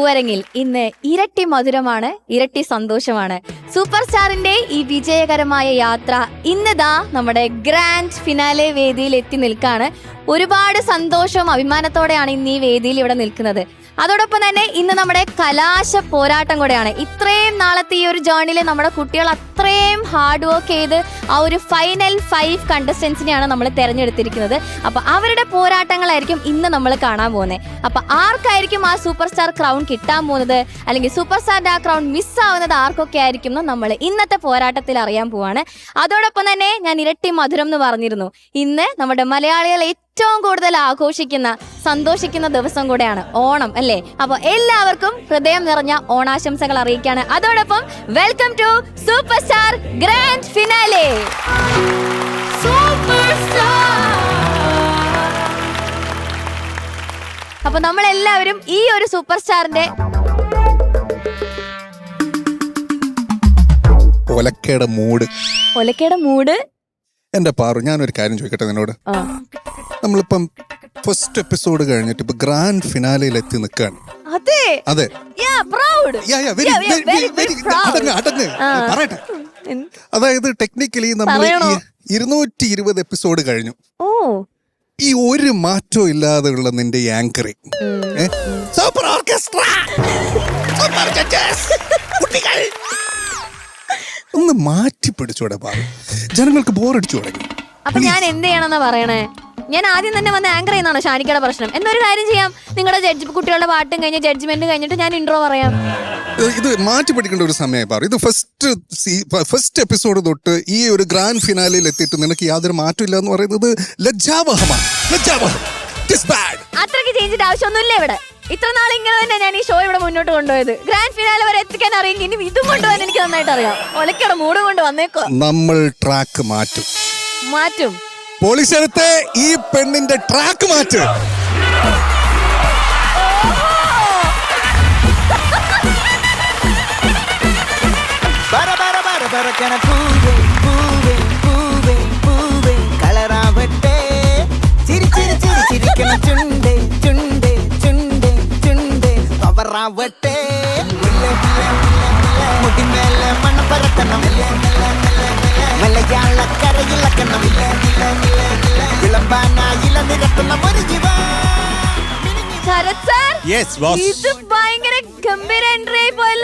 പൂവരങ്ങിൽ ഇന്ന് ഇരട്ടി മധുരമാണ്, ഇരട്ടി സന്തോഷമാണ്. സൂപ്പർ സ്റ്റാറിന്റെ ഈ വിജയകരമായ യാത്ര ഇന്നിതാ നമ്മുടെ ഗ്രാൻഡ് ഫിനാലെ വേദിയിൽ എത്തി നിൽക്കാണ്. ഒരുപാട് സന്തോഷവും അഭിമാനത്തോടെയാണ് ഇന്ന് ഈ വേദിയിൽ ഇവിടെ നിൽക്കുന്നത്. അതോടൊപ്പം തന്നെ ഇന്ന് നമ്മുടെ കലാശ പോരാട്ടം കൂടെയാണ്. ഇത്രയും നാളത്തെ ഈ ഒരു ജേർണിയിൽ നമ്മുടെ കുട്ടികൾ അത്രയും ഹാർഡ് വർക്ക് ചെയ്ത് ആ ഒരു ഫൈനൽ 5 കണ്ടസ്റ്റൻസിനെയാണ് നമ്മൾ തിരഞ്ഞെടുത്തിരിക്കുന്നത്. അപ്പൊ അവരുടെ പോരാട്ടങ്ങളായിരിക്കും ഇന്ന് നമ്മൾ കാണാൻ പോകുന്നത്. അപ്പൊ ആർക്കായിരിക്കും ആ സൂപ്പർ സ്റ്റാർ ക്രൗൺ കിട്ടാൻ പോകുന്നത്, അല്ലെങ്കിൽ സൂപ്പർ സ്റ്റാറിന്റെ ആ ക്രൗൺ മിസ്സാവുന്നത് ആർക്കൊക്കെ ആയിരിക്കും എന്ന് നമ്മൾ ഇന്നത്തെ പോരാട്ടത്തിൽ അറിയാൻ പോവാണ്. അതോടൊപ്പം തന്നെ ഞാൻ ഇരട്ടി മധുരം എന്ന് പറഞ്ഞിരുന്നു. ഇന്ന് നമ്മുടെ മലയാളികൾ ഏറ്റവും കൂടുതൽ ആഘോഷിക്കുന്ന, സന്തോഷിക്കുന്ന ദിവസം കൂടെയാണ് ഓണം, അല്ലേ? അപ്പൊ എല്ലാവർക്കും ഹൃദയം നിറഞ്ഞ ഓണാശംസകൾ അറിയിക്കാണ്. അതോടൊപ്പം welcome to super star grand finale. Super star. അപ്പൊ നമ്മളെല്ലാവരും ഈ ഒരു സൂപ്പർ സ്റ്റാറിന്റെ ഒലക്കയുടെ മൂഡ്. എന്റെ പാറു, ഞാനൊരു കാര്യം ചോദിക്കട്ടെ നിന്നോട്. നമ്മളിപ്പം ഫസ്റ്റ് എപ്പിസോഡ് കഴിഞ്ഞിട്ട് ഇപ്പൊ ഗ്രാൻഡ് ഫിനാലയിൽ എത്തി നിൽക്കാണ്. അതെ, പറയട്ടെ. അതായത് ടെക്നിക്കലി നമ്മൾ 220 എപ്പിസോഡ് കഴിഞ്ഞു. ഈ ഒരു മാറ്റവും ഇല്ലാതെ ഉള്ള നിന്റെ anchoring, super orchestra, super judges, കുട്ടികൾ ഒന്ന് മാറ്റി പിടിച്ചോടെ പാറു. ജനങ്ങൾക്ക് ബോറടിച്ചു തുടങ്ങി. അപ്പൊ ഞാൻ എന്ത് ചെയ്യണമെന്നാ പറയണേ? ഞാൻ ആദ്യം തന്നെ വന്ന് ആങ്കർ ചെയ്യുന്നതാണോ ഷാനിക്കയുടെ പ്രശ്നം? എന്നൊരു കാര്യം ചെയ്യാം, നിങ്ങളുടെ കുട്ടികളുടെ പാട്ടും കഴിഞ്ഞ് ജഡ്ജ്മെന്റ് കഴിഞ്ഞിട്ട് ഞാൻ ഇൻട്രോ പറയാം. ഇത് മാറ്റി പഠിക്കേണ്ട ഒരു സമയമായി പാറു. ഇത് ഫസ്റ്റ് എപ്പിസോഡ് തൊട്ട് ഈ ഒരു ഗ്രാൻഡ് ഫിനാലയിൽ എത്തിയിട്ട് നിനക്ക് യാതൊരു മാറ്റമില്ല എന്ന് പറയുന്നത് ലജ്ജാവഹമാണ്. അത്രയ്ക്ക് ചേഞ്ചിന്റെ ആവശ്യമൊന്നുമില്ല ഇവിടെ. ഇത്ര നാൾ ഇങ്ങനെ തന്നെ ഞാൻ ഈ ഷോ ഇവിടെ മുന്നോട്ട് കൊണ്ടുപോയത്. ഗ്രാൻഡ് ഫിനാലെ വരെ എത്തിക്കാൻ അറിയെങ്കിൽ ഇനി ഇതും കൊണ്ടുപോകാൻ എനിക്ക് നന്നായിട്ട് അറിയാം. ഒലക്കയുടെ മൂട് കൊണ്ട് വന്നേക്കോ. നമ്മൾ ട്രാക്ക് മാറ്റും. പോലീസെടുത്ത് ഈ പെണ്ണിന്റെ ട്രാക്ക് മാറ്റും.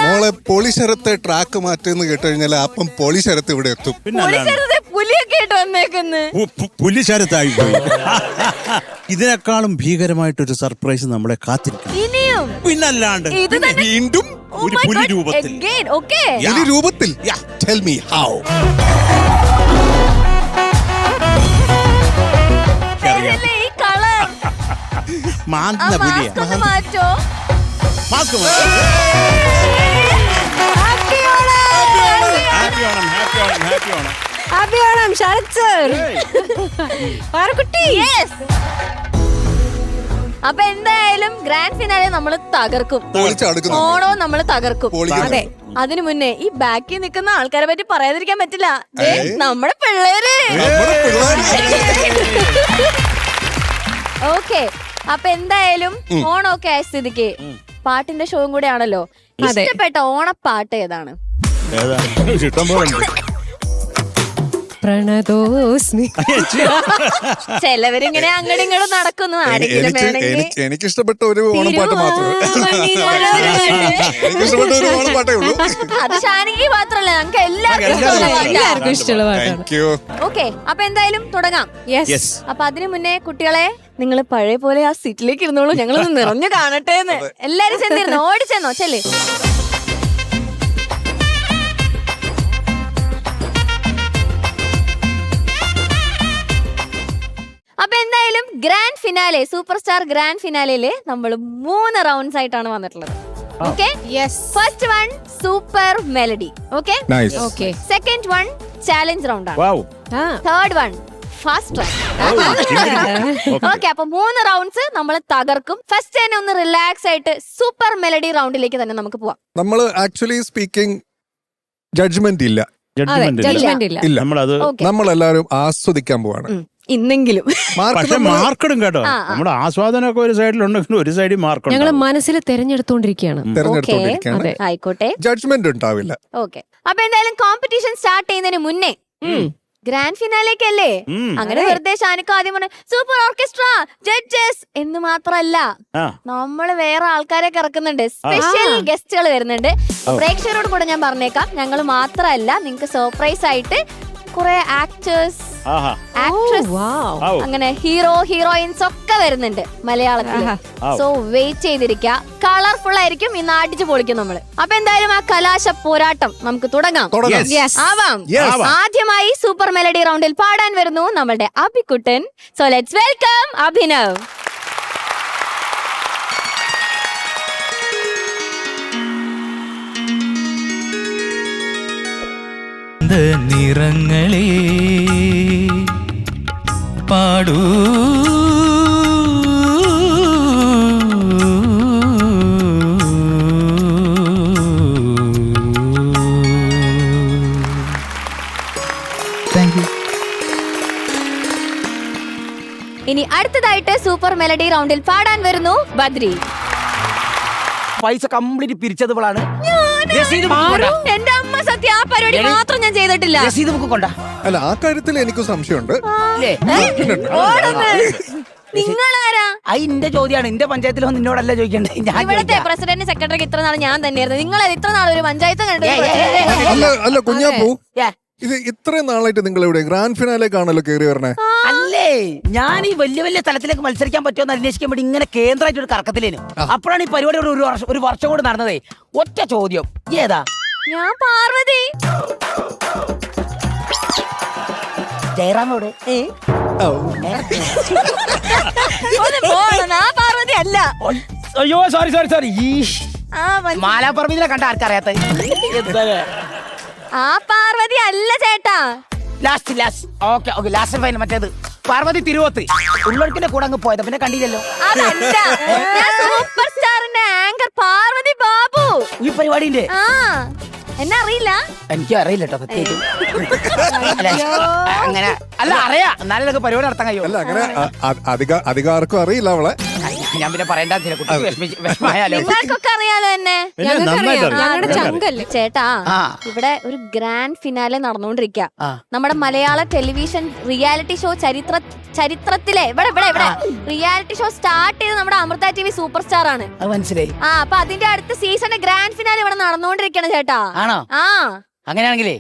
മോളെ, പോളിശരത്തെ ട്രാക്ക് മാറ്റുന്ന കേട്ടുകഴിഞ്ഞാൽ അപ്പം പോളിശരത്ത് ഇവിടെ എത്തും. പുലിശരത്തായി പോയി. ഇതിനേക്കാളും ഭീകരമായിട്ടൊരു സർപ്രൈസ് നമ്മളെ കാത്തിരിക്കും. പിന്നല്ലാണ്ട് വീണ്ടും ഒരു പുലി രൂപത്തിൽ. പുലി രൂപത്തിൽ. Tell me how. മാന്ത പുലിയ. മാസ്ക് ഹാപ്പി ഓണം ശരത് സർ. പാറക്കുട്ടി. അപ്പൊ എന്തായാലും ഗ്രാൻഡ് ഫിനാലെ നമ്മൾ തകർക്കും. ഓണവും നമ്മൾ തകർക്കും. അതെ, അതിനു മുന്നേ ഈ ബാക്കിൽ നിൽക്കുന്ന ആൾക്കാരെ പറ്റി പറയാതിരിക്കാൻ പറ്റില്ല. നമ്മുടെ പിള്ളേര്. ഓക്കെ, അപ്പൊ എന്തായാലും ഓണമൊക്കെ ആയ സ്ഥിതിക്ക് പാട്ടിന്റെ ഷോയും കൂടെ ആണല്ലോ. ഇഷ്ടപ്പെട്ട ഓണപ്പാട്ട് ഏതാണ്? പ്രണതോസ്മി. ചിലവരിങ്ങനെ അങ്ങോട്ടും ഇങ്ങോട്ടും നടക്കുന്നു. ആരെങ്കിലും എനിക്ക് ഇഷ്ടപ്പെട്ട ഒരു ഓണപ്പാട്ട് മാത്രമേ. അത് ഷാനിക്ക് മാത്രല്ല, ഞങ്ങൾക്ക് എല്ലാവർക്കും ഇഷ്ടമുള്ള പാട്ടാണ്. ഓക്കെ, അപ്പൊ എന്തായാലും തുടങ്ങാം. അപ്പൊ അതിനു മുന്നേ കുട്ടികളെ, നിങ്ങൾ പഴയ പോലെ ആ സീറ്റിലേക്ക് ഇരുന്നോളൂ, ഞങ്ങളൊന്ന് നിറഞ്ഞു കാണട്ടെ എന്ന്. എല്ലാരും ചെന്നിരുന്നു, ഓടിച്ചെന്നോ ചെല്ലേ. അപ്പൊ എന്തായാലും grand finale, super star grand ഫിനാലയില് നമ്മൾ 3 റൗണ്ട്സ് ആയിട്ടാണ് വന്നിട്ടുള്ളത്. Okay, first one super melody. Okay, second one challenge round ആണ്. Third one fast round. Okay, അപ്പൊ 3 റൗണ്ട്സ് നമ്മൾ തകർക്കും. ഫസ്റ്റ് തന്നെ ഒന്ന് റിലാക്സ് ആയിട്ട് സൂപ്പർ മെലഡി റൗണ്ടിലേക്ക് തന്നെ നമുക്ക് പോവാം. നമ്മൾ ആക്ച്വലി സ്പീക്കിംഗ് ജഡ്ജ്മെന്റ് ഇല്ല. നമ്മളെല്ലാരും ആസ്വദിക്കാൻ പോവാണ്. ഇന്നെങ്കിലും പക്ഷെ മാർക്കിടും കേട്ടോ. നമ്മുടെ ആസ്വാദനമൊക്കെ ഒരു സൈഡിലുണ്ടെങ്കിലും ഒരു സൈഡിൽ മാർക്ക് ഞങ്ങൾ മനസ്സിൽ തെരഞ്ഞെടുത്തോണ്ടിരിക്കുകയാണ്. തെരഞ്ഞെടുത്തോണ്ടിരിക്കുകയാണ്. ആയിക്കോട്ടെ, ജഡ്ജ്മെന്റ് ഉണ്ടാവില്ല. ഓക്കെ. അപ്പൊ എന്തായാലും കോമ്പറ്റീഷൻ സ്റ്റാർട്ട് ചെയ്യുന്നതിന് മുന്നേ ഗ്രാൻഡ് ഫിനാലേക്കല്ലേ, അങ്ങനെ വെറുതെ ഷാനിക്ക ആദ്യം പറഞ്ഞ സൂപ്പർ ഓർക്കസ്ട്ര ജഡ്ജസ് എന്ന് മാത്രല്ല, നമ്മള് വേറെ ആൾക്കാരൊക്കെ ഇറക്കുന്നുണ്ട്, സ്പെഷ്യൽ ഗസ്റ്റുകൾ വരുന്നുണ്ട്. പ്രേക്ഷകരോട് കൂടെ ഞാൻ പറഞ്ഞേക്കാം, ഞങ്ങൾ മാത്രല്ല, നിങ്ങക്ക് സർപ്രൈസ് ആയിട്ട് കുറെ ആക്ടേഴ്സ്, ആക്ട്രസ്, അങ്ങനെ ഹീറോയിൻസ് ഒക്കെ വരുന്നുണ്ട് മലയാളത്തിൽ. സോ വെയിറ്റ് ചെയ്തിരിക്കുക. കളർഫുൾ ആയിരിക്കും, ഇന്ന് അടിച്ചു പൊളിക്കും നമ്മള്. അപ്പൊ എന്തായാലും ആ കലാശ പോരാട്ടം നമുക്ക് തുടങ്ങാം. ആവാം. ആദ്യമായി സൂപ്പർ മെലഡി റൗണ്ടിൽ പാടാൻ വരുന്നു നമ്മളുടെ അഭിക്കുട്ടൻ. So let's welcome Abhinav. നിറങ്ങളെ പാടൂ ഇനി അടുത്തതായിട്ട് സൂപ്പർ മെലഡി റൗണ്ടിൽ പാടാൻ വരുന്നു ബദ്രി. പൈസ കംപ്ലീറ്റ് പിരിച്ചതുപോലാണ്. എന്റെ അമ്മ സത്യം, ആ പരിപാടി മാത്രം ഞാൻ ചെയ്തിട്ടില്ല. രസീത് ബുക്ക് കൊണ്ടാ. അല്ല, ആ കാര്യത്തിൽ എനിക്ക് സംശയമുണ്ട്. നിങ്ങളാരാ? അതിന്റെ ചോദ്യമാണ്. എന്റെ പഞ്ചായത്തിൽ വന്ന് നിന്നോടല്ല ചോദിക്കണ്ടേ, ഞാൻ ഇവിടുത്തെ പ്രസിഡന്റ് സെക്രട്ടറിക്ക് ഇത്ര നാൾ ഞാൻ തന്നെയായിരുന്നു. നിങ്ങൾ ഇത്ര നാൾ ഒരു പഞ്ചായത്ത് അല്ല കുഞ്ഞാപ്പൂ, ഇത് ഇത്രയും നാളായിട്ട് നിങ്ങൾ ഇവിടെ ഗ്രാൻഡ് ഫിനാലേക്കാണല്ലോ കയറി വരണേ. അല്ലേ, ഞാൻ ഈ വലിയ വലിയ തലത്തിലേക്ക് മത്സരിക്കാൻ പറ്റുമെന്ന് അന്വേഷിക്കാൻ വേണ്ടി ഇങ്ങനെ കേന്ദ്രമായിട്ട് ഒരു കറക്കത്തിലേനു. അപ്പോഴാണ് ഈ പരിപാടി ഒരു വർഷം കൂടി നടന്നതേ. ഒറ്റ ചോദ്യം, ഏതാ? ഞാൻ പാർവതി. ജയറാമോട് പാർവതി അല്ല. അയ്യോ സോറി മാലാപ്പറമ്പിനെ കണ്ട ആർക്കറിയാത്ത ആ പാർവതി അല്ല ചേട്ടാ. ലാസ്റ്റ് ഫൈനൽ മറ്റേത് പാർവതി തിരുവോത്ത് ഉള്ളൊഴുക്കിന്റെ കൂടെ അങ്ങ് പോയത്, പിന്നെ കണ്ടില്ലല്ലോ. അതല്ല, സൂപ്പർ സ്റ്റാറിന്റെ ആങ്കർ പാർവതി ബാബു. ഈ പരിപാടിന്റെ എന്നെ അറിയില്ല. എനിക്കും അറിയില്ല കേട്ടോ, പ്രത്യേകിച്ചും അങ്ങനെ അല്ല, അറിയാം, എന്നാലും ഇതൊക്കെ പരിപാടി നടത്താൻ കഴിയും. അല്ല, അങ്ങനെ അധികാർക്കും അറിയില്ല അവളെ. ഞാൻ പിന്നെ പറയണ്ട, വിഷമായാലോ. നിങ്ങൾക്കൊക്കെ അറിയാലോ എന്നെ. ഞങ്ങളുടെ ചങ്കല്ലേ ചേട്ടാ, ഇവിടെ ഒരു ഗ്രാൻഡ് ഫിനാലെ നടന്നുകൊണ്ടിരിക്കുക. നമ്മുടെ മലയാള ടെലിവിഷൻ റിയാലിറ്റി ഷോ ചരിത്രത്തിലെ ഇവിടെ റിയാലിറ്റി ഷോ സ്റ്റാർട്ട് ചെയ്ത് നമ്മുടെ അമൃത TV സൂപ്പർ സ്റ്റാർ ആണ്. മനസ്സിലായി. അപ്പൊ അതിന്റെ അടുത്ത സീസണിന്റെ ഗ്രാൻഡ് ഫിനാലെ ഇവിടെ നടന്നുകൊണ്ടിരിക്കണം ചേട്ടാ. ആണോ? അങ്ങനെയാണെങ്കിലേ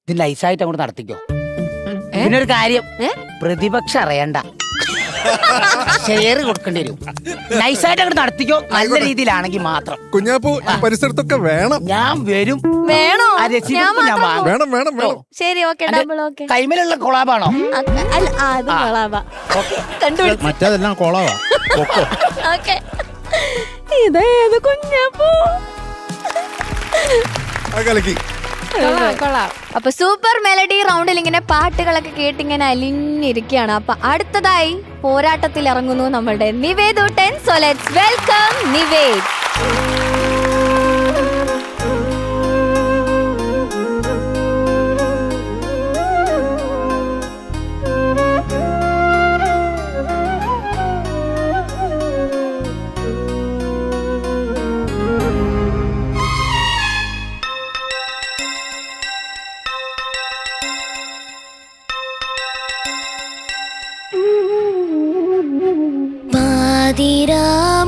ഇത് നൈസായിട്ട് അങ്ങോട്ട് നടത്തിക്കോ. ഇതിനൊരു കാര്യം, പ്രതിപക്ഷം അറിയണ്ട, ഷെയർ കൊടുക്കേണ്ടി വരും. നൈസായിട്ട് അങ്ങോട്ട് നടത്തിക്കോ, നല്ല രീതിയിലാണെങ്കിൽ മാത്രം. കുഞ്ഞാപ്പൂ പരിസരത്തൊക്കെ വേണം. ഞാൻ വരും. വേണോ? വേണം വേണം വേണം. ശരി, ഓക്കെ, ഡബിൾ ഓക്കെ. കൈമേലുള്ള കൊളാബാണോ? അല്ല, അത് കൊളാബാ. കണ്ടുപിടി. മറ്റേതെല്ലാം കൊളാവാ. ഓക്കെ, ഇതേത് കുഞ്ഞാപ്പൂ? അപ്പൊ സൂപ്പർ മെലഡി റൗണ്ടിൽ ഇങ്ങനെ പാട്ടുകളൊക്കെ കേട്ടിങ്ങനെ അലിഞ്ഞിരിക്കുകയാണ്. അപ്പൊ അടുത്തതായി പോരാട്ടത്തിൽ ഇറങ്ങുന്നു നമ്മളുടെ നിവേദൂട്ടൻ. So let's welcome Nived.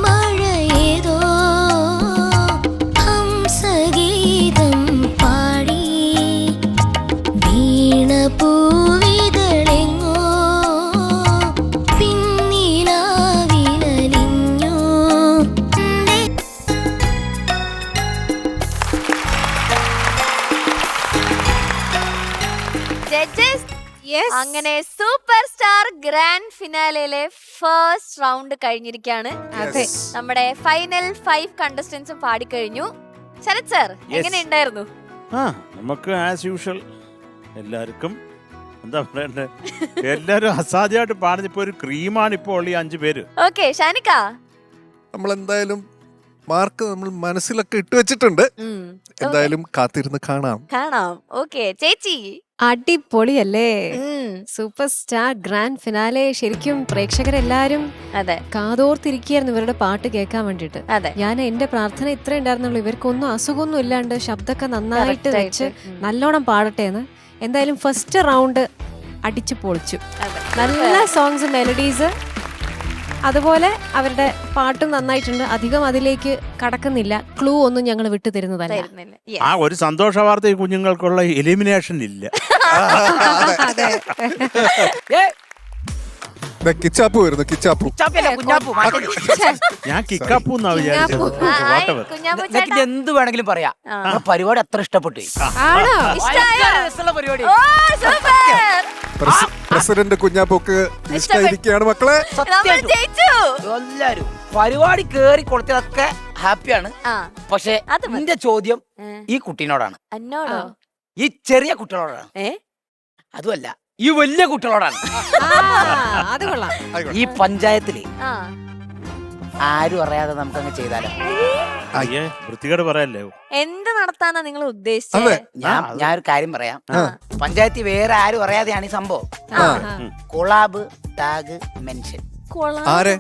മഴയേതോ ഹംസഗീതം പാടി വീണപൂവിതളെങ്ങോ പിന്നിലാവിലലിഞ്ഞു. അങ്ങനെ സൂപ്പർ സ്റ്റാർ ഗ്രാൻഡ് ഫിനാലയിലെ ഫസ്റ്റ് റൗണ്ട് കഴിഞ്ഞിരിക്കുകയാണ്. നമ്മുടെ ഫൈനൽ 5 കണ്ടസ്റ്റന്റ്സും പാടിക്കഴിഞ്ഞു. ശരത് സർ, എങ്ങനെ ഉണ്ടായിരുന്നു? നമുക്ക് ആസ് യൂഷ്വൽ എല്ലാവർക്കും എന്താ പറയണ്ടേ, എല്ലാരും അസാധ്യമായിട്ട് പാടുന്നിപ്പോ ഒരു ക്രീമാണ് ഇപ്പോൾ ഈ 5 പേര്. ഓക്കെ, ഷാനിക്ക, നമ്മളെന്തായാലും മാർക്ക് നമ്മൾ മനസ്സിലൊക്കെ ഇട്ട് വെച്ചിട്ടുണ്ട്. എന്തായാലും കാത്തിരുന്ന് കാണാം. ഓക്കെ ചേച്ചി, അടിപൊളിയല്ലേ? ഉം, സൂപ്പർ സ്റ്റാർ ഗ്രാൻഡ് ഫിനാലെ. ശരിക്കും പ്രേക്ഷകരെല്ലാരും അതെ കാതോർത്തിരിക്കുകയായിരുന്നു ഇവരുടെ പാട്ട് കേൾക്കാൻ വേണ്ടിട്ട്. അതെ ഞാൻ എന്റെ പ്രാർത്ഥന ഇത്രേ ഉണ്ടായിരുന്നുള്ളൂ, ഇവർക്കൊന്നും അസുഖമൊന്നും ഇല്ലാണ്ട് ശബ്ദമൊക്കെ നന്നായിട്ട് Correct വെച്ച് ആയിട്ട്. നല്ലോണം പാടട്ടെ എന്ന്. എന്തായാലും ഫസ്റ്റ് റൗണ്ട് അടിച്ചു പൊളിച്ചു. അതെ. നല്ല സോങ്സ്, മെലഡീസ്, അതുപോലെ അവരുടെ പാട്ടും നന്നായിട്ടുണ്ട്. അധികം അതിലേക്ക് കടക്കുന്നില്ല. ക്ലൂ ഒന്നും ഞങ്ങൾ വിട്ടു തരുന്നതല്ല. തരുന്നില്ല. Yes. ആ ഒരു സന്തോഷ വാർത്ത ഈ കുഞ്ഞുങ്ങൾക്കുള്ള എലിമിനേഷൻ ഇല്ല. അതെ. ഏ, ദേ കിച്ചാപ്പു വരുന്നു, കിച്ചാപ്പു. കുച്ചാപ്പിയല്ല, കുഞ്ഞാപ്പു മാറ്റി. ഞാൻ കിക്കാപ്പൂ എന്നാ വിചാരിച്ചത്. ആ, ആയി, Whatever. കുഞ്ഞാപ്പു നിനക്ക് ചേട്ടാ. ഇത് എന്ത് വേണമെങ്കിലും പറയാം. ആ. ആ പരിപാടി അത്ര ഇഷ്ടപ്പെട്ടു. ആണോ? ഇഷ്ടായോ? ഭയങ്കര രസമുള്ള പരിപാടി. ഓ, super. പ്രസിഡന്റ് കുഞ്ഞാപ്പൊക്ക് ഇഷ്ടായിരിക്കുകയാണ് മക്കളെ. നമ്മൾ സത്യമായിട്ടും ജയിച്ചു. എല്ലാരും പരിപാടി കേറി കൊടുത്തതൊക്കെ ഹാപ്പിയാണ്. ആ, പക്ഷെ അത് മതി. എന്റെ ചോദ്യം ഏ, ഈ കുട്ടീനോടാണ്, എന്നോടോ? ഈ ചെറിയ കുട്ടികളോടാണ്, ഏ, അതുമല്ല ഈ വലിയ കുട്ടികളോടാണ്. അത് കൊള്ളാം. ഈ പഞ്ചായത്തില് ആ. ആരും അറിയാതെ നമുക്ക് അങ്ങ് ചെയ്താലോ? അയ്യേ വൃത്തികേട് പറയല്ലേ. എന്ത് നടത്താനാ നിങ്ങൾ ഉദ്ദേശിച്ചത്? അതെ. ഞാൻ ഒരു കാര്യം പറയാം. പഞ്ചായത്തിൽ വേറെ ആരും അറിയാതെയാണ് ഈ സംഭവം. Collab tag mention. കൊള്ളാം. ആരെ?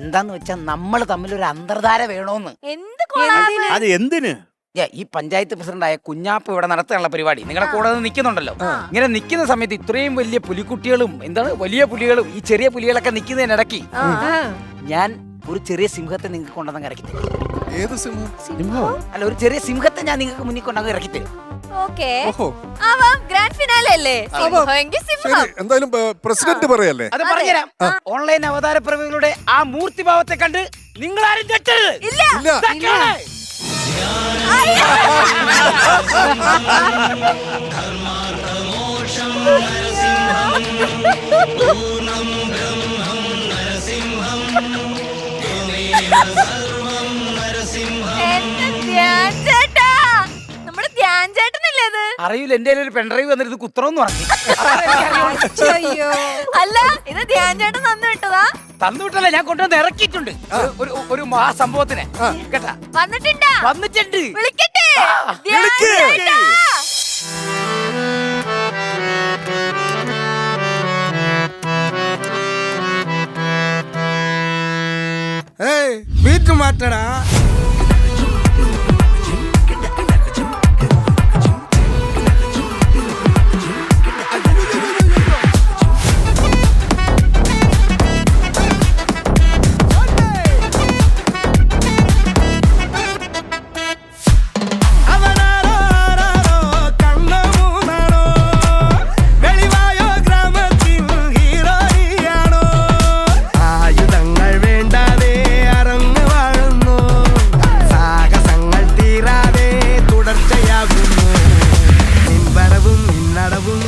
എന്താന്ന് വെച്ചാൽ നമ്മൾ തമ്മിൽ ഒരു അന്തർധാര വേണോന്ന്. എന്ത് കൊള്ളാം? അത് എന്തിന്? ഈ പഞ്ചായത്ത് പ്രസിഡന്റായ കുഞ്ഞാപ്പ് ഇവിടെ നടത്താനുള്ള പരിപാടി നിങ്ങളുടെ കൂടെ നിൽക്കുന്നുണ്ടല്ലോ. ഇങ്ങനെ നിൽക്കുന്ന സമയത്ത് ഇത്രയും വലിയ പുലിക്കുട്ടികളും വലിയ പുലികളും ഈ ചെറിയ പുലികളൊക്കെ നിൽക്കുന്നതിനിടയ്ക്ക് ആ. ഞാൻ ഒരു ചെറിയ സിംഹത്തെ നിങ്ങൾക്ക് കൊണ്ടുവന്ന് ഇറക്കി തരും. ഏത് സിംഹം? അല്ല, ഒരു ചെറിയ സിംഹത്തെ ഞാൻ നിങ്ങൾക്ക് മുന്നിൽ കൊണ്ടുവന്ന് ഇറക്കി തരും. ഓക്കേ. ഓഹോ, ആവാം. ഗ്രാൻഡ് ഫിനാലെ അല്ലേ? സിംഹമെങ്കിൽ ശരി. സിംഹം. എന്തായാലും പ്രസിഡന്റ് പറയല്ലേ? അത് പറഞ്ഞുതരാം. ഓൺലൈൻ അവതാര പ്രമുഖരുടെ ആ മൂർത്തിഭാവത്തെ കണ്ട് നിങ്ങൾ ആരും തെറ്റരുത്. ഇല്ല. ഇല്ല. ഇതൊക്കെയാണ്. എന്റെ ധ്യാൻ ചേട്ടാ. നമ്മുടെ ധ്യാൻ ചേട്ടനല്ലേ ഇത്? അറിയില്ല, എന്റെ ഒരു പെൺഡ്രൈവ് വന്നിട്ട് കുത്രമെന്ന് പറഞ്ഞു. അയ്യോ. അല്ല, ഇത് ധ്യാൻ ചേട്ടൻ തന്നു വിട്ടതാ? തന്നുവിട്ടല്ല, ഞാൻ കൊണ്ടുവന്ന് ഇറക്കിയിട്ടുണ്ട് ഒരു മഹാസംഭവത്തിന്. കേട്ടാ, വന്നിട്ടുണ്ടാ? വന്നിട്ടുണ്ട്. വിളിക്കട്ടെ? ആ, ധ്യാൻ ചേട്ടാ. ബീറ്റ് മാറ്റടാ. അവനാരോ ആരാരോ കണ്ണമൂന്നാണോ, വെളിവായോ ഗ്രാമത്തിൽ ഹീറോയിയാണോ, ആയുധങ്ങൾ വേണ്ടാതെ അറങ്ങു വാഴുന്നു, സാഹസങ്ങൾ തീരാതെ തുടർച്ചയാകുന്നു, നിൻവരവും നിന്നടവും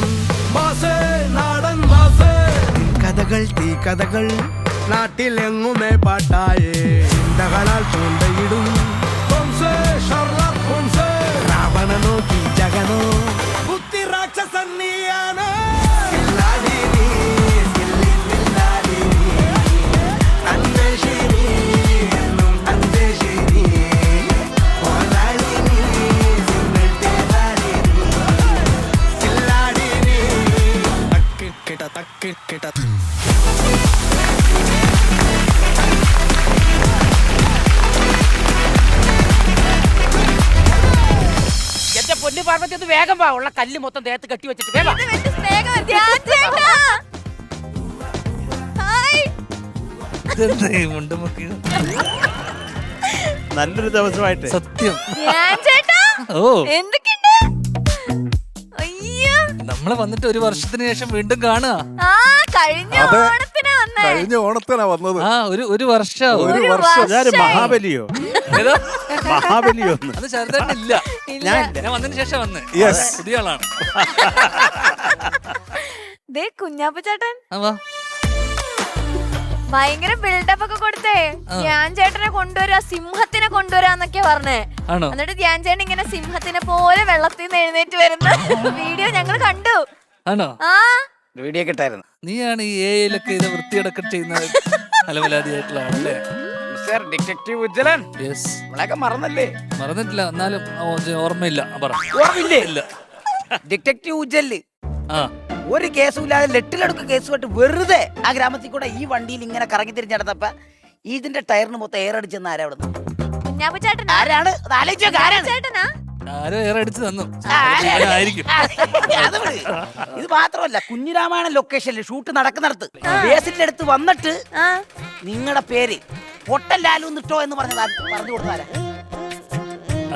ബാസേ, നാടൻ ബാസേ, കഥകൾ തീ കഥകൾ നാട്ടിലെങ്ങുമേ പാട്ടായേ, ചിന്തകളാൽ ചൂണ്ടയിടും രാവണ നോക്കി ജഗനോ, ബുദ്ധി രാക്ഷസൻ നീയാണോ, എന്റെ പൊന്നു പാർവതി ഒന്ന് വേഗം വാ, ഉള്ള കല്ല് മൊത്തം ദേഹത്ത് കെട്ടി വെച്ചിട്ട് വേഗം. ഇത് വെച്ച് സ്നേഹം. ധ്യാൻ ചേട്ടാ. ഹായ്. നല്ലൊരു ദിവസമായിട്ട് സത്യം. ധ്യാൻ ചേട്ടാ. ഓ, എന്തൊക്കെയുണ്ട്? അയ്യോ. നമ്മള് വന്നിട്ട് ഒരു വർഷത്തിന് ശേഷം വീണ്ടും കാണുക. ആ, കഴിഞ്ഞ അതെ. ഓണത്തിനാ വന്നേ. കഴിഞ്ഞ ഓണത്തിനാ വന്നത്. ആ, ഒരു വർഷാവും. ഒരു ഒരു വർഷം. അതാര് വർഷമായി. മഹാബലിയോ? ഏതാ? മഹാബലിയോ ഒന്ന്? അത് ശരതേട്ടനില്ല. ഇല്ല. ഞാൻ വന്നതിന് ശേഷം വന്ന്. Yes. പുതിയ ആളാണ്. ദേ കുഞ്ഞാപ്പ ചേട്ടൻ ആ, വാ. ഭയങ്കര ബിൽഡപ്പ് ഒക്കെ കൊടുത്തേ. ധ്യാൻ ചേട്ടനെ കൊണ്ടുവരാ, സിംഹത്തിനെ കൊണ്ടുവരാന്നൊക്കെ പറഞ്ഞേ. ആണോ? എന്നിട്ട് ധ്യാൻ ചേട്ടൻ ഇങ്ങനെ സിംഹത്തിനെ പോലെ വെള്ളത്തിൽ നിന്ന് എഴുന്നേറ്റ് വരുന്ന വീഡിയോ ഞങ്ങൾ കണ്ടു. ആണോ? ആ, വീഡിയോ കിട്ടായിരുന്നു. നീയാണ് ഈ എയിലൊക്കെ ഇത് വൃത്തിയടക്കം ചെയ്യുന്ന അലവലാതിയായിട്ടുള്ള ആളല്ലേ? Mister detective Ujjwalan, yes. നമ്മളെയൊക്കെ മറന്നല്ലേ? മറന്നിട്ടില്ല, എന്നാലും ഓർമ്മയില്ല. പറ. ഓർമ്മയില്ലേ? ഇല്ല. ഡിറ്റക്റ്റീവ് ഉജ്ജല് ആ ഒരു കേസും ഇല്ലാതെ ലെട്ടിലെടുക്ക് കേസുമായിട്ട് വെറുതെ ആ ഗ്രാമത്തിൽ കൂടെ ഈ വണ്ടിയിൽ ഇങ്ങനെ കറങ്ങി തിരിഞ്ഞെടുത്തപ്പ ഇതിന്റെ ടയറിന് മൊത്തം എയർ അടിച്ചെന്ന് ആരാ അവിടെ കുഞ്ഞാപ്പു ചേട്ടനാ? ആരാണ് അത് ആലോചിച്ച് നോക്ക്, ആരാണ്? ചേട്ടനാ? ആരോ ഏറെ അടിച്ച് തന്നു ആരാ? ആയിരിക്കും. അത് വിട്. ഇത് മാത്രമല്ല കുഞ്ഞിരാമായണ ലൊക്കേഷനിൽ ഷൂട്ട് നടക്കുന്നിടത്ത് ബേസിന്റെ അടുത്ത് വന്നിട്ട് ആ. നിങ്ങളുടെ പേര് പൊട്ടൻ ലാലു നിട്ടോ എന്ന് പറഞ്ഞു കൊടുത്താരാ?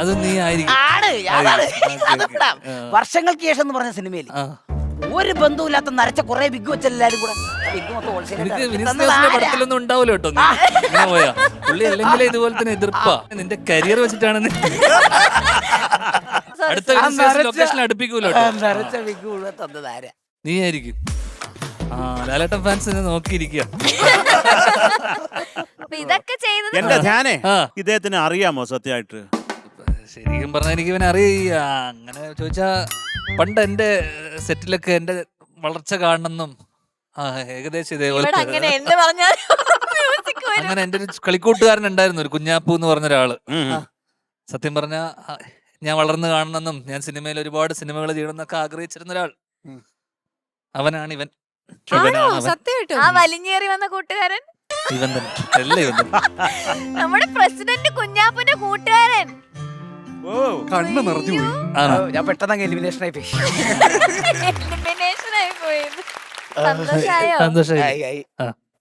അത് നീ ആയിരിക്കും. ആണ് അതാണ്. ഓക്കേ, അത് ഓക്കേ. വിടാം. ആ. വർഷങ്ങൾക്ക് ശേഷം എന്ന് പറഞ്ഞ സിനിമയിൽ ആ. ഒരു ബന്ധവുമില്ലാത്ത നരച്ച കുറെ ബിഗ് വെച്ചെല്ലാരും കൂടെ ബിഗ് മൊത്തം എനിക്ക് വിനീത് ഹോൾസെയിൽ ജോസിന്റെ പടത്തിലൊന്നും ഉണ്ടാവില്ല കേട്ടോ നീ. ഇങ്ങനെ പോയാ പുള്ളി അല്ലെങ്കിലേ ഇതുപോലെ തന്നെ എതിർപ്പാ. നിന്റെ കരിയർ വെച്ചിട്ടാണ് നീ അടുത്ത ലൊക്കേഷൻ അടുപ്പിക്കൂലോ കേട്ടോ. നരച്ച ബിഗ് മുഴുവൻ തന്നത് ആരാ? നീ ആയിരിക്കും. ആ ലാലേട്ടൻ ഫാൻസ് നോക്കിയിരിക്കുക. അപ്പൊ ഇതൊക്കെ ചെയ്തത് എന്റെ ധ്യാനേ ആ. ഇദ്ദേഹത്തിന് അറിയാമോ സത്യമായിട്ട്? ശരിക്കും പറഞ്ഞാൽ എനിക്ക് ഇവനെ അറിയാ. അങ്ങനെ ചോദിച്ചാ പണ്ട് എന്റെ സെറ്റിലൊക്കെ എന്റെ വളർച്ച കാണണമെന്നും ഏകദേശം ഇതേപോലെ ഇവിടെ അങ്ങനെ എന്ത് പറഞ്ഞാലും music വരും. അങ്ങനെ എന്റെ ഒരു കളിക്കൂട്ടുകാരൻ ഉണ്ടായിരുന്നു, ഒരു കുഞ്ഞാപ്പു എന്ന് പറഞ്ഞ ഒരാള്. ഉം. സത്യം പറഞ്ഞ ഞാൻ വളർന്നു കാണണമെന്നും ഞാൻ സിനിമയിൽ ഒരുപാട് സിനിമകൾ ചെയ്യണമെന്നൊക്കെ ആഗ്രഹിച്ചിരുന്ന ഒരാൾ. അവനാണ് ഇവൻ. ആണോ സത്യമായിട്ടും? ആ വലിഞ്ഞേറി വന്ന കൂട്ടുകാരൻ ഇവൻ തന്നെ. എല്ലാം ഇവൻ തന്നെ. നമ്മുടെ പ്രസിഡന്റ് കുഞ്ഞാപ്പുന്റെ കൂട്ടുകാരൻ. ഓ കണ്ണ് നിറഞ്ഞു പോയി. ആണോ? ഞാൻ പെട്ടെന്ന് എലിമിനേഷൻ ആയി പോയി. Elimination ആയി പോയത്. സന്തോഷായോ? സന്തോഷായി. ആയി, ആയി.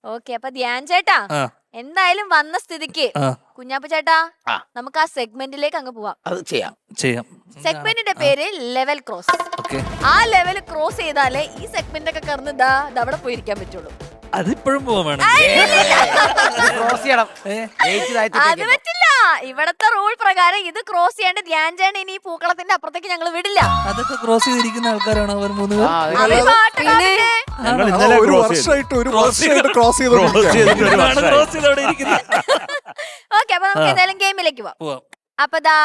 ഓക്കെ, അപ്പൊ ധ്യാൻ ചേട്ടാ ആ. എന്തായാലും വന്ന സ്ഥിതിക്ക് ആ. കുഞ്ഞാപ്പു ചേട്ടാ ആ. നമുക്ക് ആ സെഗ്മെന്റിലേക്ക് അങ്ങ് പോവാം. അത് ചെയ്യാം. ചെയ്യാം. സെഗ്മെന്റിന്റെ പേര് ലെവൽ ക്രോസ്. ഓക്കെ. ആ ലെവൽ ക്രോസ് ചെയ്താലേ ഈ സെഗ്മെന്റ് ഒക്കെ കറന്ന് അവിടെ പോയിരിക്കാൻ പറ്റുള്ളൂ. അതിപ്പോഴും പോവാൻ വേണം. ക്രോസ് ചെയ്യണം. ഗേറ്റ് താഴ്ത്തിട്ടേക്ക് അത് പറ്റില്ല. ഇവിടത്തെ റൂൾ പ്രകാരം ഇത് ക്രോസ് ചെയ്യാണ്ട് ധ്യാൻ ചേട്ടൻ ഇനി ഈ പൂക്കളത്തിന്റെ അപ്പുറത്തേക്ക് ഞങ്ങൾ വിടില്ല. അതൊക്കെ ക്രോസ് ചെയ്തിരിക്കുന്ന ആൾക്കാരാണ് അവർ മൂന്ന് പേർ. ആ, അത് അവര് പാട്ടുകാരല്ലേ? ഞങ്ങൾ ആ, ഇന്നലെ ഒരു ക്രോസ് ചെയ്തു. വർഷമായിട്ട് ക്രോസ് ക്രോസ് ചെയ്തിട്ട് ഒരു വർഷമായി. ക്രോസ് ചെയ്തവിടെ ഇരിക്കുന്നത്. ഓക്കെ, അപ്പൊ നമുക്ക് ഏതായാലും ഗെയിമിലേക്ക് പോവാം. പോവാം. അപ്പൊ ദാ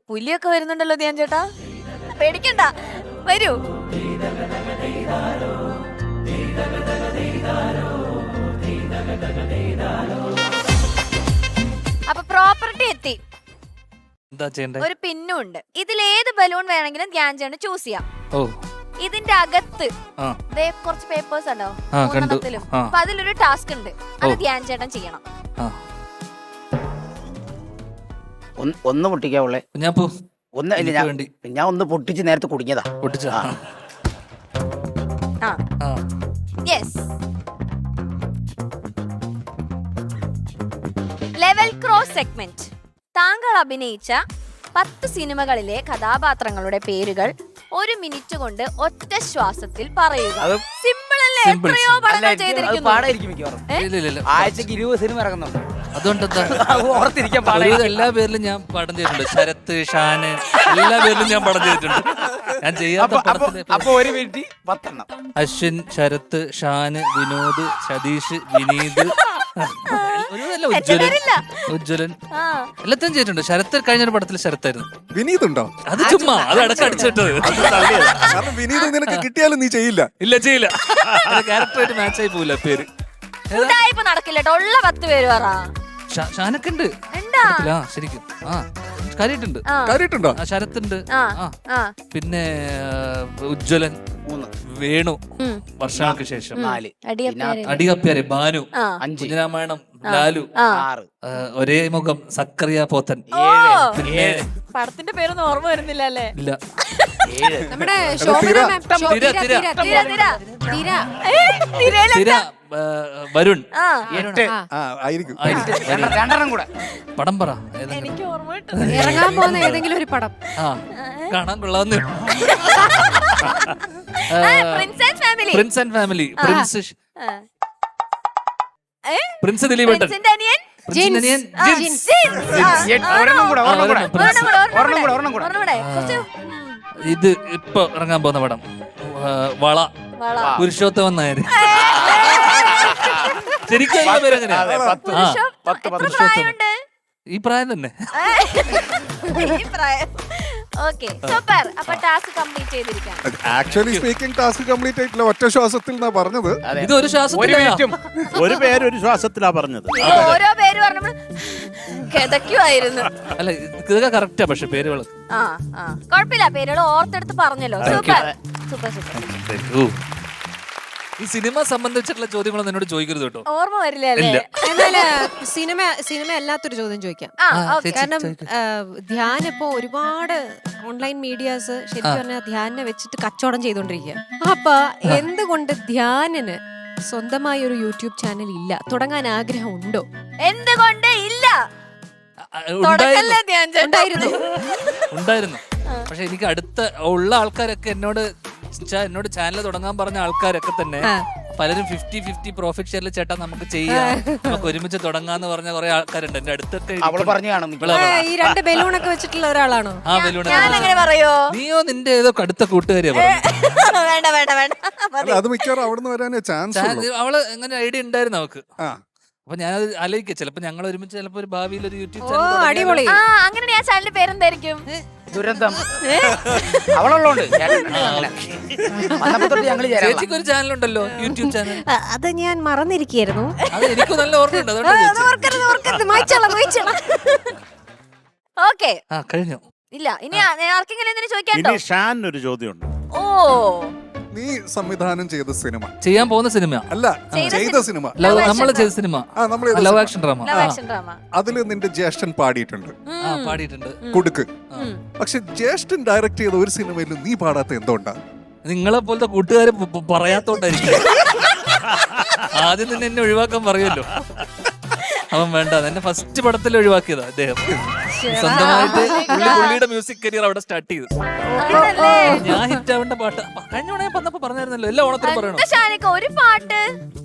പുലിയൊക്കെ വരുന്നുണ്ടല്ലോ ധ്യാൻ ചേട്ടാ, പേടിക്കണ്ട, വരൂ. അപ്പൊ പ്രോപ്പർട്ടി എത്തി. എന്താ ചെയ്യണ്ടേ? ഒരു പിന്നും ഉണ്ട്. ഇതിൽ ഏത് ബലൂൺ വേണമെങ്കിലും ധ്യാൻ ചേട്ടൻ ചൂസ് ചെയ്യാം. ഓ ഇതിന്റെ അകത്ത് ആ ദേ കുറച്ച് പേപ്പേഴ്സ് ഉണ്ടോ ആ, കണ്ടു. മൂന്നെണ്ണത്തിലും. ആ. അപ്പൊ അതിലൊരു ടാസ്ക് ഉണ്ട്, അത് ഓ. ധ്യാൻ ചേട്ടൻ ചെയ്യണം. ആ. ഒന്ന് പൊട്ടിക്കാവുള്ളേ. കുഞ്ഞാപ്പൂ ഒന്ന് ഇല്ല, എനിക്ക് വേണ്ടി ഞാൻ ഒന്ന് പൊട്ടിച്ച് നേരത്തെ കുടുങ്ങിയതാ. പൊട്ടിച്ച. ആ ആ യെസ്. Level cross segment. താങ്കൾ അഭിനയിച്ച 10 സിനിമകളിലെ കഥാപാത്രങ്ങളുടെ പേരുകൾ 1 മിനിറ്റ് കൊണ്ട് ഒറ്റ ശ്വാസത്തിൽ പറയുക. അത് സിമ്പിൾ അല്ലേ? Simple, എത്രയോ simple. പടങ്ങൾ അത് ചെയ്തിരിക്കുന്നു. പാടായിരിക്കും മിക്കവാറും. ഇല്ല ഇല്ല ഇല്ല. ആഴ്ചക്ക് 20 സിനിമ ഇറങ്ങുന്നുണ്ട്. അതുകൊണ്ടെന്താ അത് ഓർത്തിരിക്കാൻ ഒരു പാടായിരിക്കും. എല്ലാ പേരിലും ഞാൻ പടം ചെയ്തിട്ടുണ്ട്. ശരത്ത്, ഷാന്, എല്ലാ പേരിലും ഞാൻ പടം ചെയ്തിട്ടുണ്ട്. ഞാൻ ചെയ്യാത്ത പടത്തിന് അപ്പൊ ഒരു മിനിറ്റ് 10 എണ്ണം. അശ്വിൻ, ശരത്ത്, ഷാന്, വിനോദ്, സതീഷ്, വിനീത്, ഒരുപാടല്ല, ഉജ്ജ്വലൻ, ഉജ്ജ്വലൻ, ആ. എല്ലാത്തിനും ചെയ്തിട്ടുണ്ട്. ശരത്ത് കഴിഞ്ഞൊരു പടത്തിൽ ശരത്തായിരുന്നു. വിനീത് ഉണ്ടോ? അത് ചുമ്മാ അത് അടച്ചടിച്ചിട്ടത്. കാരണം വിനീത് നിനക്ക് കിട്ടിയാലും നീ ചെയ്യില്ല. ഇല്ല ചെയ്യില്ല. ക്യാരക്ടറായിട്ട് മാച്ച് ആയി പോവില്ല പേര്. ഉടായിപ്പ് നടക്കില്ല കേട്ടോ. ഉള്ള 10 പേര് പറ. ഷാനൊക്കെ ഉണ്ട് ഉണ്ടാ? പടത്തില്. ആ ശരിക്കും ആ കാര്യമായിട്ടുണ്ട്. ആ. കാര്യട്ടുണ്ടോ? ആ ശരത്തുണ്ട്. ആ. ആ ആ. പിന്നെ ഉജ്ജ്വലൻ, 3, വേണു, ഉം. വർഷങ്ങൾക്ക് ശേഷം 4, അടിയപ്പേര്. അടികപ്പ്യാരെ, ഭാനു, 5, കുഞ്ഞിരാമായണം, ലാലു, ആ. 6, ഒരേ മുഖം, സക്കറിയ പോത്തൻ. ഓ, പിന്നെ പടത്തിന്റെ പേരൊന്നും ഓർമ്മ വരുന്നില്ല അല്ലേ? ഇല്ല 7. നമ്മുടെ തിര. ശോഭന മാം. തിര, തിര. തിര, തിര. തിര. തിരയിലെ- തിര, വരുൺ. ആ. 8. ആ ആയിരിക്കും. ആയിരിക്കും. രണ്ടെണ്ണം കൂടെ. പടം പറ ഏതെങ്കിലും. എനിക്ക് ഓർമ്മ കിട്ടുന്നു. ഇറങ്ങാൻ പോകുന്ന ഏതെങ്കിലും ഒരു പടം. ആ കാണാൻ കൊള്ളാവുന്ന Prince and family. Prince and family. Prince ആ. ഏ? പ്രിൻസ് ദിലീപേട്ടൻ. പ്രിൻസിന്റെ അനിയൻ പ്രിൻസിന്റെ അനിയൻ ജിൻസ്. ജിൻസ്. ആ, ഒരെണ്ണം കൂടെ, ഒരെണ്ണം കൂടെ. പ്രിൻസ്. ഒരെണ്ണം കൂടെ. കുറച്ച് ഇത് ഇപ്പൊ ഇറങ്ങാൻ പോകുന്ന പടം വള, വള. പുരുഷോത്തമൻ നായർ. ശരിക്കും അതിന്റെ പേര് എങ്ങനെയാ? അതെ, 10. ആ, എത്ര പ്രായമുണ്ട്? ഈ പ്രായം തന്നെ. ഈ പ്രായം. Okay, super. അപ്പൊ ടാസ്ക് കംപ്ലീറ്റ് ചെയ്തിരിക്കാം. ആക്ച്വലി സ്പീക്കിംഗ് ടാസ്ക് കംപ്ലീറ്റ് ആയിട്ടില്ല. ഒറ്റ ശ്വാസത്തിൽ എന്നാ പറഞ്ഞത്. അതെ. ഇത് ഒരു ഒരു ശ്വാസത്തിലല്ല. മിനിറ്റും. ഒരു പേര് ഒരു ശ്വാസത്തിലാ പറഞ്ഞത്. ഇത് ഓരോ പേര് പറഞ്ഞപ്പോൾ കിതയ്ക്കുമായിരുന്നു. അല്ല ഇതൊക്കെ കറക്റ്റാ, പക്ഷെ പേരുകൾ ആ ആ കുഴപ്പമില്ല, പേരുകൾ ഓർത്തെടുത്ത് പറഞ്ഞല്ലോ. സൂപ്പർ. Super super. ഈ സിനിമ സംബന്ധിച്ചിട്ടുള്ള ചോദ്യങ്ങളൊന്നും എന്നോട് ചോദിക്കരുത് കേട്ടോ. ഓർമ്മ വരില്ല അല്ലേ? ഇല്ല. എന്നാല് സിനിമ അല്ലാത്തൊരു ചോദ്യം ചോദിക്കാം. ആ, ആ, okay. ചേച്ചി, കാരണം ചോദിക്ക്. ധ്യാൻ ഇപ്പോ ഒരുപാട് ഓൺലൈൻ മീഡിയാസ് ശരിക്കും പറഞ്ഞാൽ ധ്യാനെ വെച്ചിട്ട് കച്ചവടം ചെയ്തോണ്ടിരിക്കുക. അപ്പൊ എന്തുകൊണ്ട് ധ്യാനിന് സ്വന്തമായ ഒരു യൂട്യൂബ് ചാനൽ ഇല്ല? തുടങ്ങാൻ ആഗ്രഹം ഉണ്ടോ? എന്തുകൊണ്ട് ഇല്ല? ഉണ്ടായിരുന്നു. തുടക്കല്ലേ ധ്യാൻ ചേട്ടാ? ഉണ്ടായിരുന്നു. ഉണ്ടായിരുന്നു. പക്ഷെ എനിക്ക് അടുത്ത ഉള്ള ആൾക്കാരൊക്കെ എന്നോട് ചാനൽ തുടങ്ങാൻ പറഞ്ഞ ആൾക്കാരൊക്കെ തന്നെ പലരും 50-50 പ്രോഫിറ്റ് ഷെയറിൽ ചേട്ടാ നമുക്ക് ചെയ്യാം, നമുക്ക് ഒരുമിച്ച് തുടങ്ങാന്ന് പറഞ്ഞ കുറെ ആൾക്കാരുണ്ട് എന്റെ അടുത്തൊക്കെ. അവള് പറഞ്ഞു കാണും ഈ 2 ബലൂണൊക്കെ വെച്ചിട്ടുള്ള ഒരാളാണോ? ആ ബലൂൺ. ഞാൻ അങ്ങനെ പറയോ? നീയോ നിന്റെ ഏതോ അടുത്ത കൂട്ടുകാരിയാ പറഞ്ഞു. വേണ്ട വേണ്ട വേണ്ട. അല്ല, അത് മിക്കവാറും അവിടുന്ന് വരാനേ ചാൻസ് ഉള്ളൂ. അവള് എങ്ങനെ ഐഡിയ ഉണ്ടായിരുന്നു അവക്ക്. ആ. അപ്പൊ ഞാനത് ആലോചിക്കാം, ചിലപ്പോ ഞങ്ങൾ ഒരുമിച്ച് ചിലപ്പോ ഒരു ഭാവിയിൽ ഒരു യൂട്യൂബ് ഓ ചാനൽ അടിപൊളി. ആ, അങ്ങനെ ആ ചാനലിന്റെ പേരെന്തായിരിക്കും? ദുരന്തം. അവളുള്ളോണ്ട് വന്നപ്പോ തൊട്ട് ഞങ്ങള് ചേരാം. ചേച്ചിക്ക് ഒരു ചാനൽ ഉണ്ടല്ലോ, യൂട്യൂബ് ചാനൽ. അത് ഞാൻ മറന്നിരിക്കുന്നു. അത് എനിക്ക് നല്ല ഓർമ്മയുണ്ട്, അതുകൊണ്ടാ ചോദിച്ചത്. ഓക്കെ, ആ കഴിഞ്ഞു. ഇല്ല ഇനി ആർക്കെങ്കിലും എന്തിനു ചോദിക്കാണ്ടോ? ഇനി ഷാൻ ഒരു ചോദ്യമുണ്ട്. ഓ, നീ സംവിധാനം ചെയ്ത സിനിമ ചെയ്യാൻ പോകുന്ന സിനിമ അല്ല, ചെയ്ത സിനിമ. നമ്മൾ ചെയ്ത സിനിമ ആ, നമ്മൾ ചെയ്ത love cinema. Action drama. Love action drama. അതില് നിന്റെ ജ്യേഷ്ഠൻ പാടിയിട്ടുണ്ട്, ആ പാടിയിട്ടുണ്ട്. കൊടുക്ക്. പക്ഷെ ജ്യേഷ്ഠൻ ഡയറക്ട് ചെയ്ത ഒരു സിനിമയിലും നീ പാടാത്ത എന്തുകൊണ്ടാ? നിങ്ങളെ പോലത്തെ കൂട്ടുകാര് പറയാത്തോണ്ടായിരിക്കും. ആദ്യം തന്നെ എന്നെ ഒഴിവാക്കാൻ പറയുമല്ലോ. അവൻ വേണ്ട, എന്നെ ഫസ്റ്റ് പടത്തിൽ ഒഴിവാക്കിയതാ അദ്ദേഹം. സ്വന്തമായിട്ട് പുള്ളിയുടെ മ്യൂസിക് കരിയർ അവിടെ സ്റ്റാർട്ട് ചെയ്തു. ഞാൻ ഹിറ്റ് ആവേണ്ട പാട്ട് കഴിഞ്ഞ ഓണം ഞാൻ വന്നപ്പോ പറഞ്ഞായിരുന്നല്ലോ, എല്ലാ ഓണത്തിനും പറയണം. ഷാനിക്ക ഒരു പാട്ട്.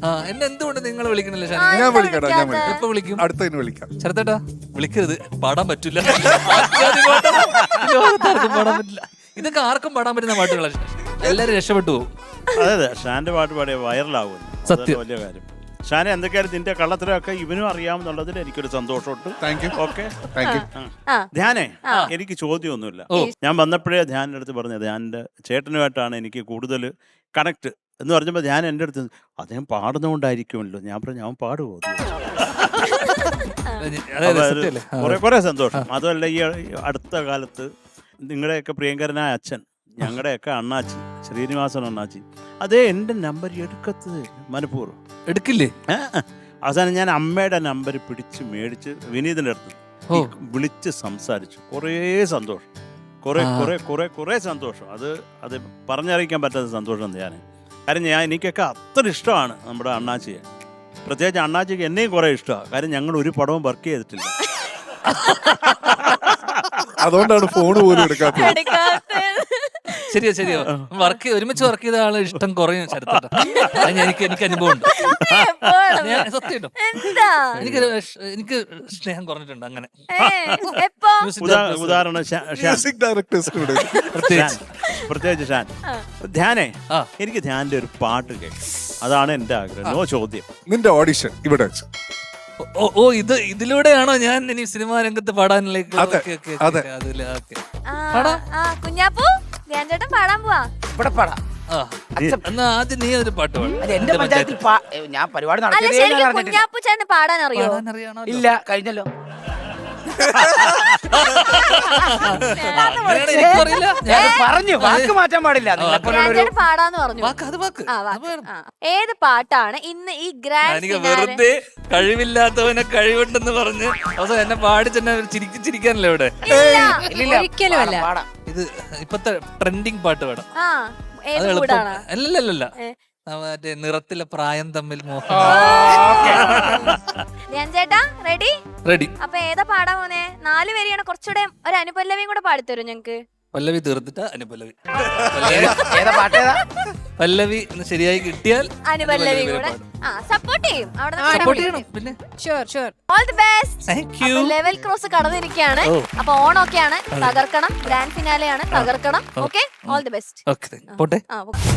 ആ എന്നെ എന്തുകൊണ്ട് നിങ്ങൾ വിളിക്കണില്ല ആ, ഷാനി? ഞാൻ വിളിക്കടാ, ഞാൻ വിളിക്കാം. എപ്പോ വിളിക്കും? അടുത്തതിന് വിളിക്കാം. ചെറുത്തേട്ടാ വിളിക്കരുത്, പാടാൻ പറ്റില്ല. ലോകത്താർക്കും പാടാൻ പറ്റില്ല. ഇതൊക്കെ ആർക്കും പാടാൻ പറ്റുന്ന പാട്ടുകളാണ്. എല്ലാരും രക്ഷപ്പെട്ടു പോകും. അതെ, ഷാന്റെ പാട്ട് പാടിയ വൈറലാവുമല്ലോ. സത്യം. വലിയ കാര്യം. ഷാനെ എന്തൊക്കെയായാലും നിന്റെ കള്ളത്തരമൊക്കെ ഇവനും അറിയാമെന്നുള്ളതിൽ എനിക്കൊരു സന്തോഷമുണ്ട്. Thank you. Okay. Thank you. ആ, ധ്യാനേ, എനിക്ക് ചോദ്യമൊന്നുമില്ല. ഓ. ഞാൻ വന്നപ്പോഴേ ധ്യാനിന്റെ അടുത്ത് പറഞ്ഞത് ധ്യാനിന്റെ ചേട്ടനുമായിട്ടാണ് എനിക്ക് കൂടുതൽ കണക്ട് എന്ന് പറഞ്ഞപ്പോൾ ധ്യാൻ എൻ്റെ അടുത്ത് അദ്ദേഹം പാടുന്നതുകൊണ്ടായിരിക്കുമല്ലോ. ഞാൻ പറഞ്ഞു അവൻ പാടുമോ? കുറെ സന്തോഷം. അതുമല്ല, ഈ അടുത്ത കാലത്ത് നിങ്ങളുടെയൊക്കെ പ്രിയങ്കരനായ അച്ഛൻ, ഞങ്ങളുടെയൊക്കെ അണ്ണാച്ചി ശ്രീനിവാസൻ അണ്ണാച്ചി, അതേ എൻ്റെ നമ്പർ എടുക്കത്തത് മനഃപൂർവ്വം എടുക്കില്ലേ? അവസാനം ഞാൻ അമ്മയുടെ നമ്പർ പിടിച്ച് മേടിച്ച് വിനീതിൻ്റെ അടുത്ത് വിളിച്ച് സംസാരിച്ചു. കുറേ സന്തോഷം, കുറേ സന്തോഷം. അത് പറഞ്ഞറിയിക്കാൻ പറ്റാത്ത സന്തോഷം. കാര്യം എനിക്കൊക്കെ അത്ര ഇഷ്ടമാണ് നമ്മുടെ അണ്ണാച്ചിയെ. പ്രത്യേകിച്ച് അണ്ണാച്ചിക്ക് എന്നെയും കുറേ ഇഷ്ടമാണ്. കാര്യം ഞങ്ങൾ ഒരു പടവും വർക്ക് ചെയ്തിട്ടില്ല. അതുകൊണ്ടാണ് ഫോൺ പോലും എടുക്കാത്തത്. ശരിയോ ഒരുമിച്ച് വർക്ക് ചെയ്ത ആളെ ഇഷ്ടം കുറയും ചരിത്രത്തെ. എനിക്ക് അനുഭവം ഉണ്ട്. സത്യം എനിക്ക് സ്നേഹം കുറഞ്ഞിട്ടുണ്ട്. അങ്ങനെ ഉദാഹരണം മ്യൂസിക് ഡയറക്ടേഴ്സിനോട് പ്രത്യേകിച്ച് ഷാൻ. ധ്യാനേ, എനിക്ക് ധ്യാന്റെ ഒരു പാട്ട് കേൾക്കും, അതാണ് എന്റെ ആഗ്രഹം. നോ ചോദ്യം. നിന്റെ ഓഡിഷൻ ഇവിടെ വെച്ച്. ഓ ഇതിലൂടെയാണോ ഞാൻ ഇനി സിനിമാ രംഗത്ത് പാടാനിലേക്ക്? അതെ. കുഞ്ഞാപ്പു, ധ്യാൻ ചേട്ടൻ പാടാൻ പോവാ. ഇവിടെ പാടാം. എന്നാ ആദ്യം നീ ഒരു പാട്ട് അത് എന്റെ പഞ്ചായത്തിൽ ഞാൻ പരിപാടി അല്ല, നടത്തിയതേ ഞാൻ ശരിക്കും അറിഞ്ഞിട്ടില്ല. കുഞ്ഞാപ്പു ചേട്ടന് പാടാൻ അറിയോ? പാടാനറിയാണോ? ഇല്ല, കഴിഞ്ഞല്ലോ. ഞാൻ പറഞ്ഞു, വാക്ക് മാറ്റാൻ പാടില്ല. ധ്യാൻ ചേട്ടൻ പാടാന്ന് പറഞ്ഞു. വാക്ക് ആ, വാക്ക്. ആ. ഏത് പാട്ടാണ് ഇന്ന് ഈ ഗ്രാൻഡ് എനിക്ക് വെറുതെ കഴിവില്ലാത്തവനെ കഴിവുണ്ടെന്ന് പറഞ്ഞ് അവസാനം എന്നെ പാടി തന്നെ ചിരിക്കാനല്ലേ ഇവിടെ? ഒരിക്കലും അല്ല. പാടാം. ഇത് ഇപ്പത്തെ ട്രെൻഡിങ് പാട്ട് പാടാം. ആ, അത് ഏത് എളുപ്പം. കൂടാണ്? അല്ലല്ല, മറ്റേ നിറത്തിലെ പ്രായം തമ്മിൽ മോഹം. ധ്യാൻ ചേട്ടാ റെഡി? റെഡി. അപ്പൊ ഏതാ പാടാൻ പോന്നെ? 4 വരിയാണ്. കുറച്ചുകൂടെ ഒരു അനുപല്ലവിയും കൂടെ പാടിത്തരും ഞങ്ങക്ക്. പല്ലവി തീർത്തിട്ട് അനുപല്ലവി. ഏതാ പാട്ടേതാ? പല്ലവി ഒന്ന് ശരിയായി കിട്ടിയാൽ അനുപല്ലവിയും കൂടെ സപ്പോർട്ട് ചെയ്യും. സപ്പോർട്ട് ചെയ്യണം. പിന്നെ sure. All the best. Thank you. Level cross കടന്നിരിക്കുകയാണ്. അപ്പൊ ഓണൊക്കെയാണ്, തകർക്കണം. ഗ്രാൻഡ് ഫിനാലെയാണ്, തകർക്കണം. Okay, all the best. Okay പോട്ടെ. ആ, ഓക്കെ.